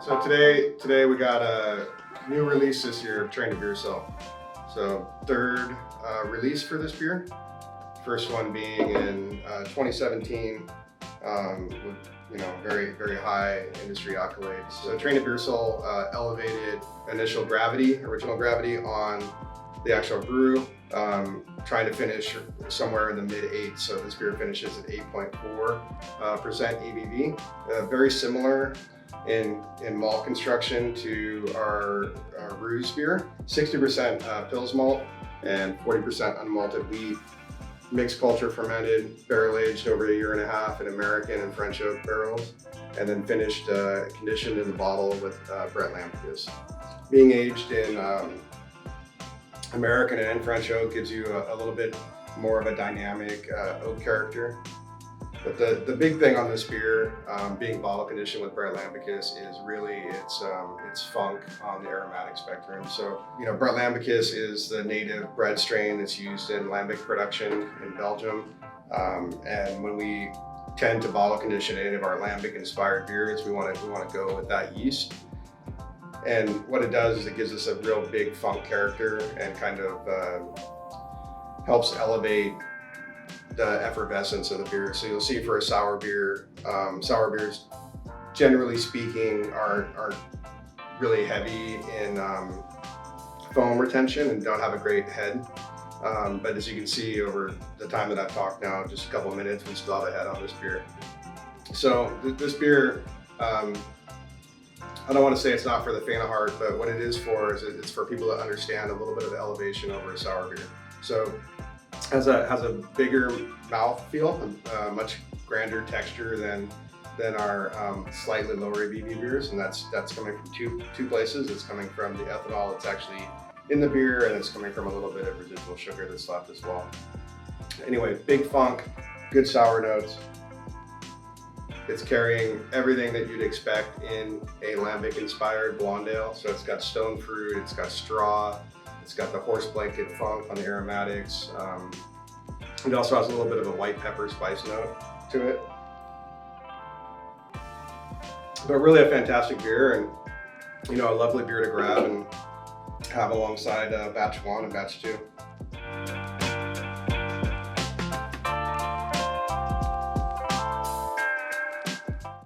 So today we got a new release this year of To Beersel. So third release for this beer. First one being in 2017 with very high industry accolades. So To Beersel elevated original gravity on the actual brew, trying to finish somewhere in the mid-8s. So this beer finishes at 8.4% ABV. Very similar in malt construction to our Ruse beer. 60% Pils malt and 40% unmalted wheat. Mixed culture fermented, barrel aged over 1.5 years in American and French oak barrels, and then finished conditioned in the bottle with Brett Lambic. Being aged in American and French oak gives you a little bit more of a dynamic oak character. But the big thing on this beer, being bottle conditioned with Brett Lambic, is really its funk on the aromatic spectrum. So, Brett Lambic is the native bread strain that's used in lambic production in Belgium. And when we tend to bottle condition any of our lambic inspired beers, we want to go with that yeast. And what it does is it gives us a real big funk character and kind of helps elevate the effervescence of the beer. So you'll see for a sour beer, sour beers, generally speaking, are really heavy in foam retention and don't have a great head. But as you can see over the time that I've talked now, just a couple of minutes, we still have a head on this beer. So this beer, I don't want to say it's not for the faint of heart, but what it is for is it's for people that understand a little bit of elevation over a sour beer. So has a bigger mouth feel, much grander texture than our slightly lower ABV beers, and that's coming from two places. It's coming from the ethanol that's actually in the beer, and it's coming from a little bit of residual sugar that's left as well. Anyway, big funk, good sour notes. It's carrying everything that you'd expect in a lambic inspired blonde ale. So it's got stone fruit, it's got straw, it's got the horse blanket funk on the aromatics. It also has a little bit of a white pepper spice note to it. But really a fantastic beer, and a lovely beer to grab and have alongside batch 1 and batch 2.